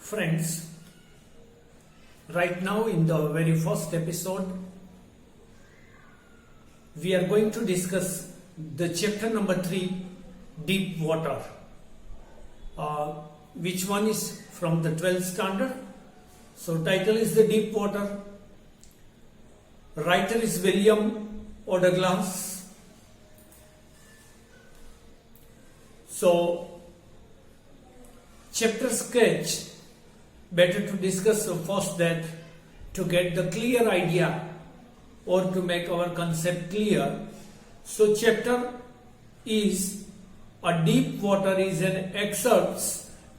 Friends, right now in the very first episode, we are going to discuss the chapter number 3, Deep Water, which one is from the 12th standard. So title is the Deep Water. Writer is William O. Douglas. So chapter sketch, better to discuss first that to get the clear idea or to make our concept clear. So chapter is a deep water is an excerpt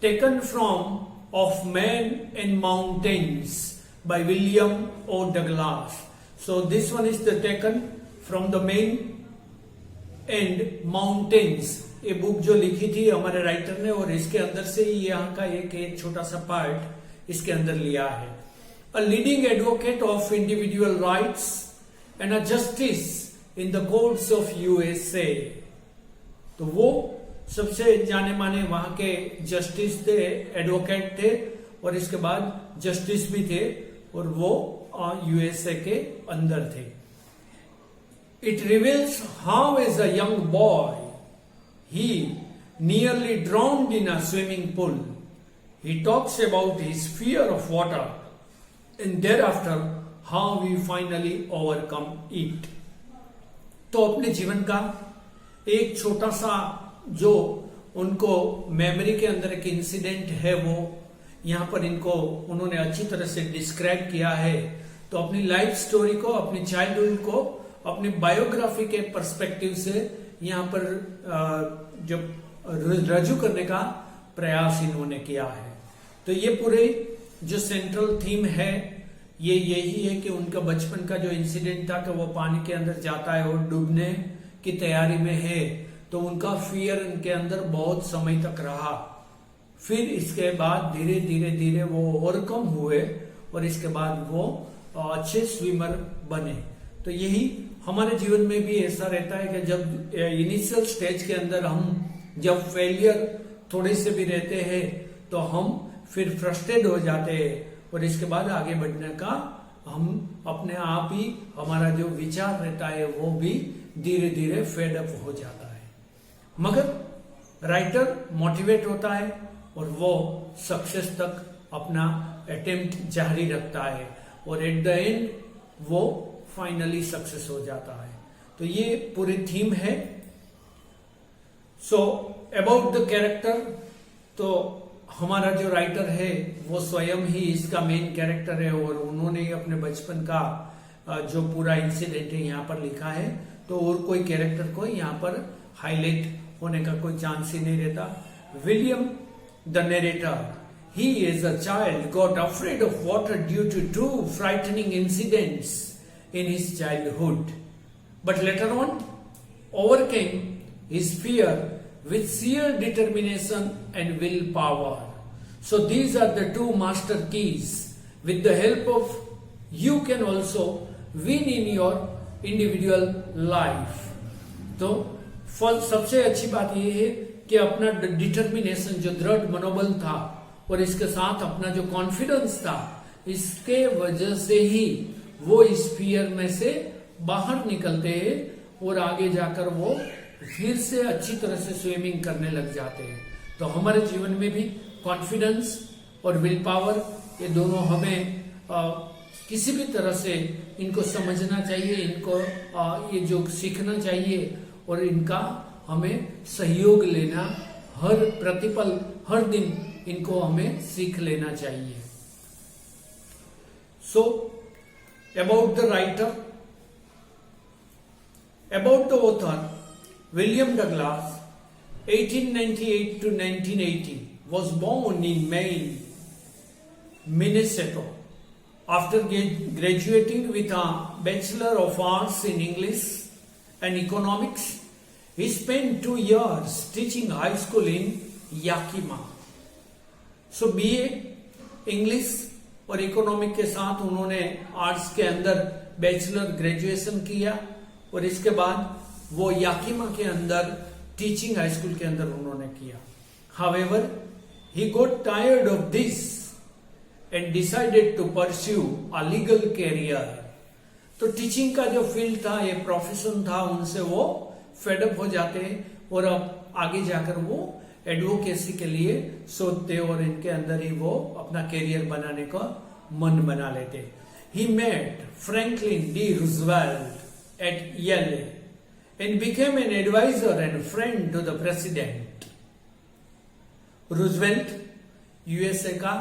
taken from Of Men and Mountains by William O. Douglas. So this one is the taken from the Men and Mountains. ये book जो लिखी थी हमारे writer ने और इसके अंदर से ही यहाँ का एक छोटा सा पार्ट इसके अंदर लिया है. A leading advocate of individual rights and a justice in the courts of USA. तो वो सबसे जाने माने वहां के जस्टिस थे, एडवोकेट थे और इसके बाद जस्टिस भी थे और वो यूएसए के अंदर थे. It reveals how as a young boy he nearly drowned in a swimming pool. He talks about his fear of water and thereafter how we finally overcome it. तो अपने जीवन का एक छोटा सा जो उनको मेमोरी के अंदर एक इंसिडेंट है वो यहाँ पर इनको उन्होंने अच्छी तरह से डिस्क्राइब किया है. तो अपनी लाइफ स्टोरी को, अपनी चाइल्डहुड को, अपनी बायोग्राफी के पर्सपेक्टिव से यहाँ पर जो रजू करने का प्रयास इन्होंने किया है. तो ये पूरे जो सेंट्रल थीम है ये यही है कि उनका बचपन का जो इंसिडेंट था कि वो पानी के अंदर जाता है और डूबने की तैयारी में है. तो उनका फियर उनके अंदर बहुत समय तक रहा. फिर इसके बाद धीरे धीरे धीरे वो ओवरकम हुए और इसके बाद वो अच्छे स्विमर बने. तो यही हमारे जीवन में भी ऐसा रहता है कि जब इनिशियल स्टेज के अंदर हम जब फेलियर थोड़े से भी रहते हैं तो हम फिर फ्रस्ट्रेट हो जाते हैं और इसके बाद आगे बढ़ने का हम अपने आप ही हमारा जो विचार रहता है वो भी धीरे धीरे फेड अप हो जाता है. मगर राइटर मोटिवेट होता है और वो सक्सेस तक अपना अटेम्प्ट जारी रखता है और एट द एंड वो फाइनली सक्सेस हो जाता है. तो ये पूरी थीम है. सो अबाउट द कैरेक्टर, तो हमारा जो राइटर है वो स्वयं ही इसका मेन कैरेक्टर है और उन्होंने अपने बचपन का जो पूरा इंसिडेंट है यहाँ पर लिखा है. तो और कोई कैरेक्टर को यहाँ पर हाईलाइट होने का कोई चांस ही नहीं रहता. William the narrator, he as a child got afraid of water due to two frightening incidents in his childhood, but later on overcame his fear with sheer determination and willpower. So these are the two master keys. With the help of you can also win in your individual life. तो सबसे अच्छी बात यह है कि अपना determination, जो दृढ़ मनोबल था और इसके साथ अपना जो कॉन्फिडेंस था, इसके वजह से ही वो इस फियर में से बाहर निकलते हैं और आगे जाकर वो फिर से अच्छी तरह से स्विमिंग करने लग जाते हैं. तो हमारे जीवन में भी कॉन्फिडेंस और विल पावर ये दोनों हमें किसी भी तरह से इनको समझना चाहिए, इनको ये जो सीखना चाहिए और इनका हमें सहयोग लेना, हर प्रतिपल हर दिन इनको हमें सीख लेना चाहिए. सो about the writer, about the author, William Douglas, 1898 to 1980, was born in Maine, Minnesota. After graduating with a Bachelor of Arts in English and Economics, he spent 2 years teaching high school in Yakima. So BA English और economic के साथ उन्होंने arts के अंदर bachelor graduation किया और इसके बाद वो याकीमा के अंदर टीचिंग हाई स्कूल के अंदर उन्होंने किया. However, he got tired of this and decided to pursue a legal career. तो टीचिंग का जो फील्ड था, ये प्रोफेशन था, उनसे वो फेडअप हो जाते और अब आगे जाकर वो एडवोकेसी के लिए सोचते और इनके अंदर ही वो अपना करियर बनाने का मन बना लेते. He met Franklin D. Roosevelt at Yale and became an advisor and friend to the president. Roosevelt USA का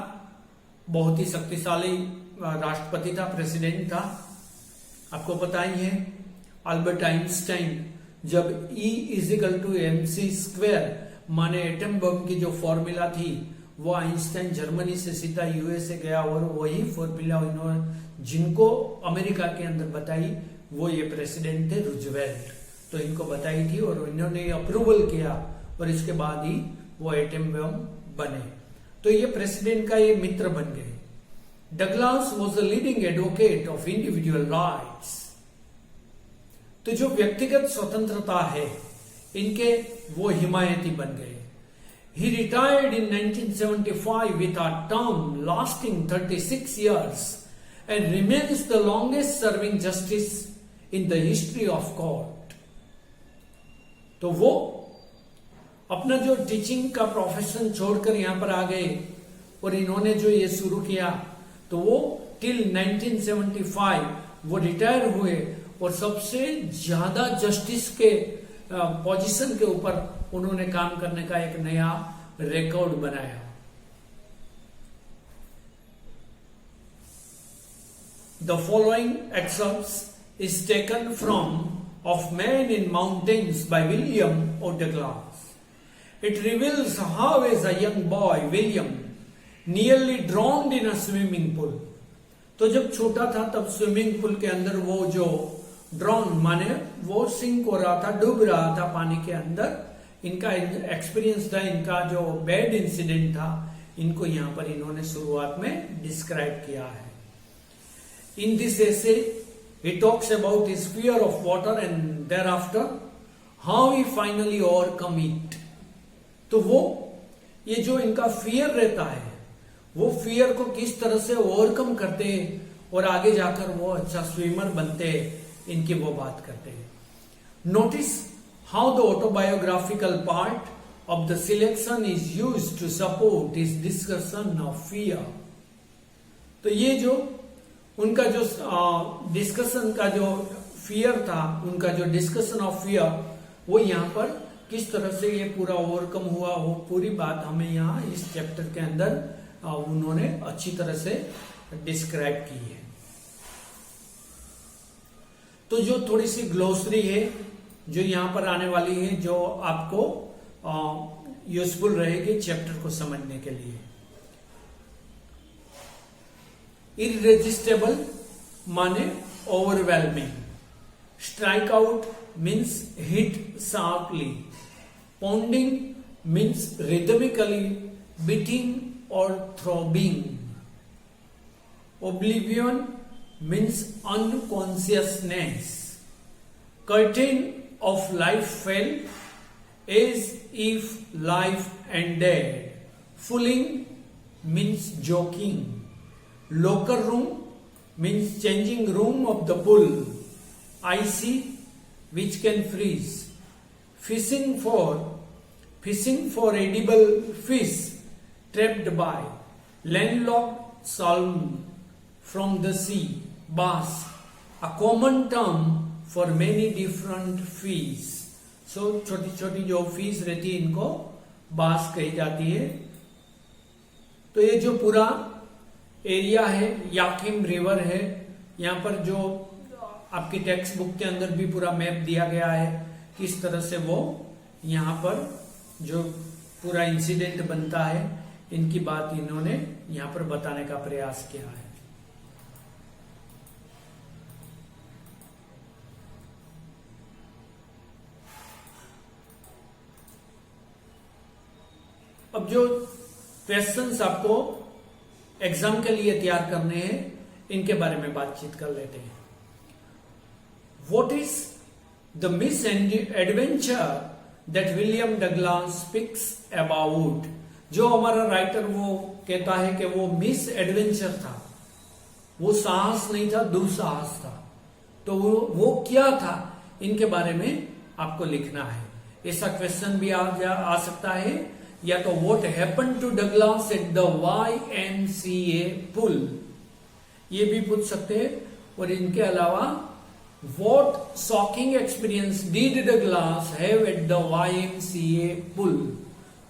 बहुत ही शक्तिशाली राष्ट्रपति था, प्रेसिडेंट था. आपको पता ही है अल्बर्ट आइंस्टाइन जब E = mc² माने एटम बम की जो फॉर्मूला थी, वो आइंस्टाइन जर्मनी से सीधा यूएसए गया और वही फॉर्मूला इन्होंने जिनको अमेरिका के अंदर बताई वो ये प्रेसिडेंट थे रूजवेल्ट. तो इनको बताई थी और इन्होंने अप्रूवल किया और इसके बाद ही वो एटम बम बने. तो ये प्रेसिडेंट का ये मित्र बन गए. Douglas was a leading advocate of individual rights. तो जो व्यक्तिगत स्वतंत्रता है इनके वो हिमायती बन गए. He retired in 1975 with a term lasting 36 years and remains the longest serving justice in the history of court. तो वो अपना जो टीचिंग का प्रोफेशन छोड़कर यहां पर आ गए और इन्होंने जो ये शुरू किया तो वो टिल 1975 वो रिटायर हुए और सबसे ज्यादा जस्टिस के पोजीशन के ऊपर उन्होंने काम करने का एक नया रिकॉर्ड बनाया. The following excerpts is taken from of man in mountains by William O Douglas. It reveals how as a young boy William nearly drowned in a swimming pool. तो जब छोटा था तब स्विमिंग पूल के अंदर वो जो ड्रॉन माने वो सिंक हो रहा था, डूब रहा था पानी के अंदर. इनका एक्सपीरियंस था, इनका जो बैड इंसिडेंट था, इनको यहां पर इन्होंने शुरुआत में डिस्क्राइब किया है. In this essay he talks about his fear of water and thereafter how he finally overcome it. तो वो ये जो इनका फियर रहता है वो फियर को किस तरह से ओवरकम करते हैं और आगे जाकर वो अच्छा स्विमर बनते हैं, इनकी वो बात करते हैं. Notice how the autobiographical part of the selection is used to support his discussion of fear. तो ये जो उनका जो डिस्कशन का जो फियर था, उनका जो डिस्कशन ऑफ फियर, वो यहां पर किस तरह से ये पूरा ओवरकम हुआ, वो पूरी बात हमें यहाँ इस चैप्टर के अंदर उन्होंने अच्छी तरह से डिस्क्राइब की है. तो जो थोड़ी सी ग्लोसरी है जो यहाँ पर आने वाली है, जो आपको यूजफुल रहेगी चैप्टर को समझने के लिए. इररेजिस्टेबल माने overwhelming. Strike out means hit sharply. Pounding means rhythmically beating or throbbing. Oblivion means unconsciousness. Curtain of life fell as if life ended. Fooling means joking. Locker room means changing room of the pool. Icy which can freeze. Fishing for edible fish trapped by. Landlocked salmon from the sea. Bass, a common term for many different fish. So छोटी छोटी जो fish रहती है इनको बास कही जाती है. तो ये जो पूरा एरिया है याकिम रिवर है, यहाँ पर जो आपकी टेक्स्ट बुक के अंदर भी पूरा मैप दिया गया है किस तरह से वो यहाँ पर जो पूरा इंसिडेंट बनता है, इनकी बात इन्होंने यहाँ पर बताने का प्रयास किया है. अब जो क्वेश्चंस आपको एग्जाम के लिए तैयार करने हैं, इनके बारे में बातचीत कर लेते हैं. What is the misadventure that William Douglas speaks about? जो हमारा राइटर वो कहता है कि वो मिस एडवेंचर था, वो साहस नहीं था, दुस्साहस था। तो वो क्या था, इनके बारे में आपको लिखना है। ऐसा क्वेश्चन भी आ सकता है। या तो what happened to Douglas at the YMCA pool, ये भी पूछ सकते हैं। और इनके अलावा what shocking experience did Douglas have at the YMCA pool.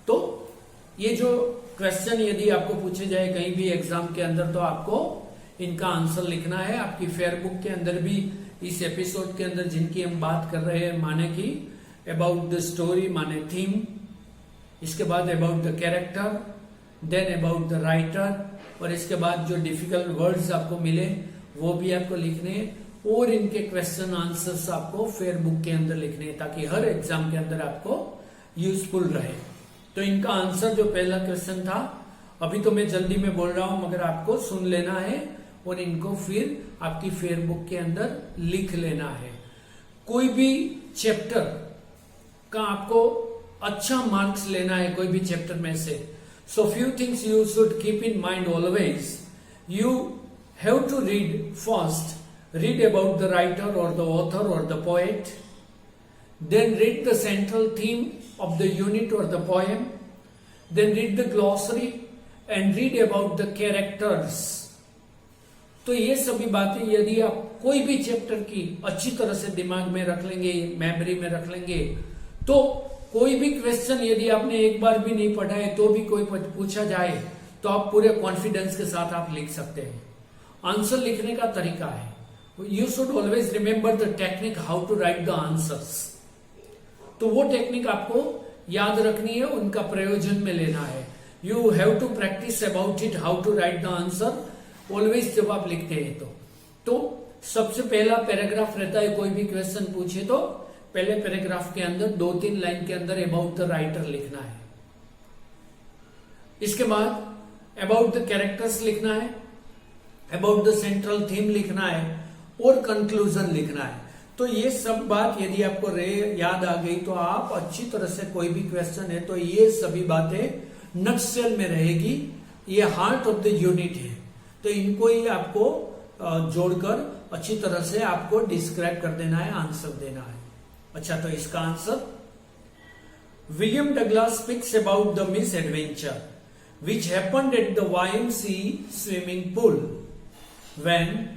तो ये जो क्वेश्चन यदि आपको पूछे जाए कहीं भी एग्जाम के अंदर, तो आपको इनका आंसर लिखना है। आपकी फेयर बुक के अंदर भी इस एपिसोड के अंदर जिनकी हम बात कर रहे हैं, माने कि अबाउट द स्टोरी माने थीम, इसके बाद about the character, then about the writer, और इसके बाद जो डिफिकल्ट वर्ड्स आपको मिले वो भी आपको लिखने हैं, और इनके क्वेश्चन आंसर्स आपको फेयर बुक के अंदर लिखने हैं, ताकि हर एग्जाम के अंदर आपको यूजफुल रहे। तो इनका आंसर जो पहला क्वेश्चन था, अभी तो मैं जल्दी में बोल रहा हूं, मगर आपको सुन लेना है और इनको फिर आपकी फेयर बुक के अंदर लिख लेना है। कोई भी चैप्टर का आपको अच्छा मार्क्स लेना है, कोई भी चैप्टर में से। So few things you should keep in mind always. You have to read first, read about the writer or the author or the poet, then read the central theme of the unit or the poem, then read the glossary and read about the characters. तो ये सभी बातें यदि आप कोई भी chapter की अच्छी तरह से दिमाग में रख लेंगे, मेमोरी में रख लेंगे, तो कोई भी क्वेश्चन यदि आपने एक बार भी नहीं पढ़ा है तो भी कोई पूछा जाए तो आप पूरे कॉन्फिडेंस के साथ आप लिख सकते हैं। आंसर लिखने का तरीका है, You should always remember the technique how to write the answers. तो वो टेक्निक आपको याद रखनी है, उनका प्रयोजन में लेना है। You have to practice about it how to write the answer always जब आप लिखते हैं तो सबसे पहला पैराग्राफ रहता है, कोई भी क्वेश्चन पूछे तो पहले पैराग्राफ के अंदर 2-3 लाइन के अंदर अबाउट द राइटर लिखना है। इसके बाद अबाउट द कैरेक्टर्स लिखना है, अबाउट द सेंट्रल थीम लिखना है और कंक्लूजन लिखना है। तो ये सब बात यदि आपको याद आ गई तो आप अच्छी तरह से, कोई भी क्वेश्चन है तो ये सभी बातें नटशेल में रहेगी। ये हार्ट ऑफ द यूनिट है, तो इनको ही आपको जोड़कर अच्छी तरह से आपको डिस्क्राइब कर देना है, आंसर देना है। अच्छा, तो इसका answer, William Douglas speaks about the miss adventure which happened at the YMCA swimming pool when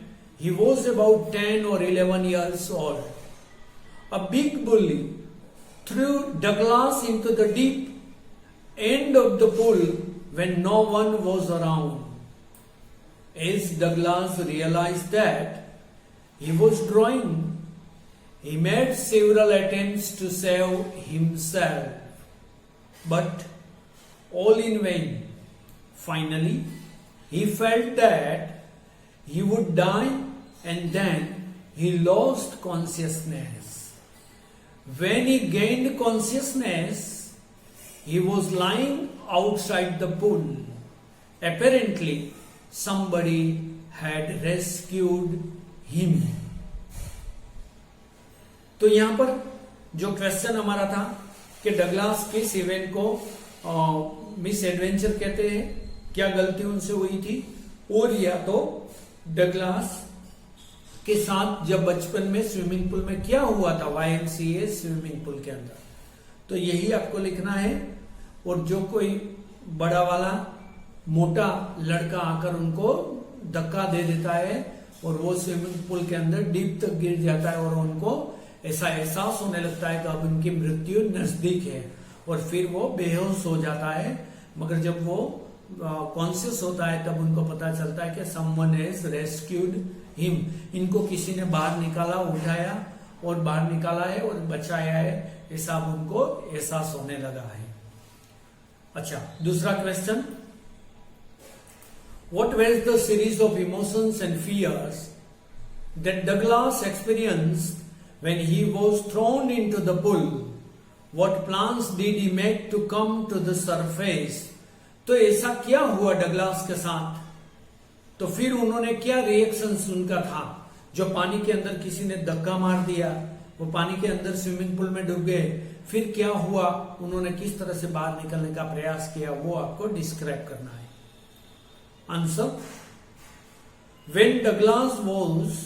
he was about 10 or 11 years old. A big bully threw Douglas into the deep end of the pool when no one was around. As Douglas realized that he was drowning, he made several attempts to save himself, but all in vain. Finally, he felt that he would die, and then he lost consciousness. When he gained consciousness, he was lying outside the pool. Apparently, somebody had rescued him. तो यहां पर जो question हमारा था कि Douglas किस event को miss adventure कहते हैं, क्या गलती उनसे हुई थी, और या तो डगलास के साथ जब बचपन में स्विमिंग पूल में क्या हुआ था, YMCA स्विमिंग पूल के अंदर। तो यही आपको लिखना है। और जो कोई बड़ा वाला मोटा लड़का आकर उनको धक्का दे देता है और वो स्विमिंग पूल के अंदर डीप तक गिर जाता है और उनको ऐसा एहसास होने लगता है कि अब उनकी मृत्यु नजदीक है, और फिर वो बेहोश हो जाता है। मगर जब वो कॉन्शियस होता है तब उनको पता चलता है कि समवन हैज रेस्क्यूड हिम, इनको किसी ने बाहर निकाला, उठाया और बाहर निकाला है और बचाया है, ऐसा अब उनको एहसास होने लगा है। अच्छा, दूसरा question, what was the series of emotions and fears that Douglas experienced when he was thrown into the pool? What plans did he make to come to the surface? तो ऐसा क्या हुआ डगलास के साथ, तो फिर उन्होंने क्या रिएक्शन उनका था, जो पानी के अंदर किसी ने धक्का मार दिया वो पानी के अंदर स्विमिंग पूल में डूब गए, फिर क्या हुआ, उन्होंने किस तरह से बाहर निकलने का प्रयास किया, वो आपको डिस्क्राइब करना है। Answer, when Douglas was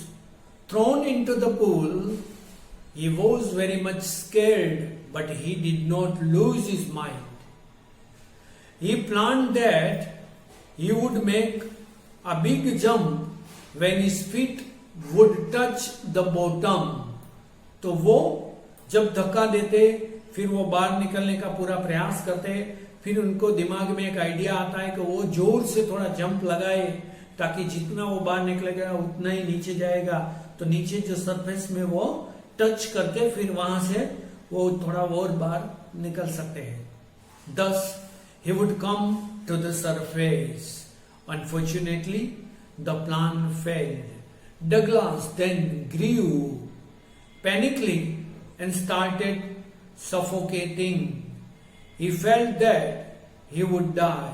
thrown into the pool, he was very much scared, but he did not lose his mind. He planned that he would make a big jump when his feet would touch the bottom. तो वो जब धक्का देते, फिर वो बाहर निकलने का पूरा प्रयास करते, फिर उनको दिमाग में एक आइडिया आता है कि वो जोर से थोड़ा जंप लगाए ताकि जितना वो बाहर निकलेगा उतना ही नीचे जाएगा, तो नीचे जो सरफेस में वो टच करके फिर वहां से वो थोड़ा और बाहर निकल सकते हैं। Thus he would come to the surface. Unfortunately, the plan failed. Douglas then grew panically and started suffocating. He felt that he would die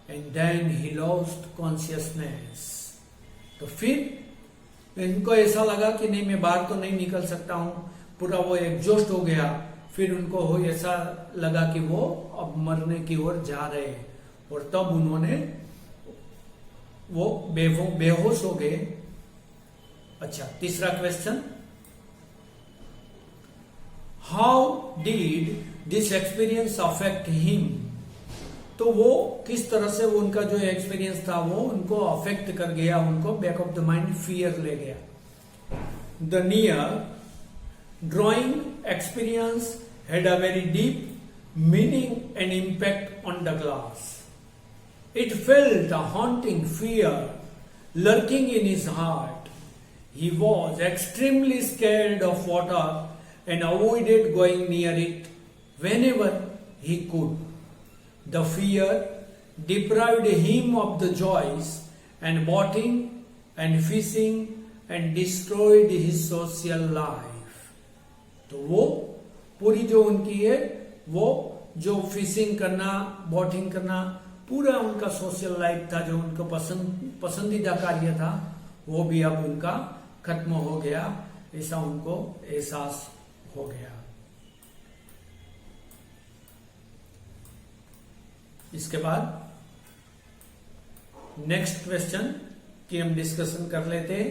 and then he lost consciousness. तो फिर इनको ऐसा लगा कि नहीं, मैं बाहर तो नहीं निकल सकता हूं, पूरा वो एग्जॉस्ट हो गया। फिर उनको हो ऐसा लगा कि वो अब मरने की ओर जा रहे हैं, और तब उन्होंने वो बेहोश हो गए। अच्छा, तीसरा question, how did this experience affect him? तो वो किस तरह से वो उनका जो एक्सपीरियंस था वो उनको अफेक्ट कर गया, उनको back of the mind fear ले गया। The near drawing experience had a very deep meaning and impact on Douglas. It felt a haunting fear lurking in his heart. He was extremely scared of water and avoided going near it whenever he could. The fear deprived him of the joys and boating and fishing and destroyed his social life. तो वो पूरी जो उनकी है, वो जो fishing करना, boating करना, पूरा उनका सोशल लाइफ था, जो उनको पसंदीदा कार्य था, वो भी अब उनका खत्म हो गया, ऐसा उनको एहसास हो गया। इसके बाद नेक्स्ट क्वेश्चन की हम डिस्कशन कर लेते हैं।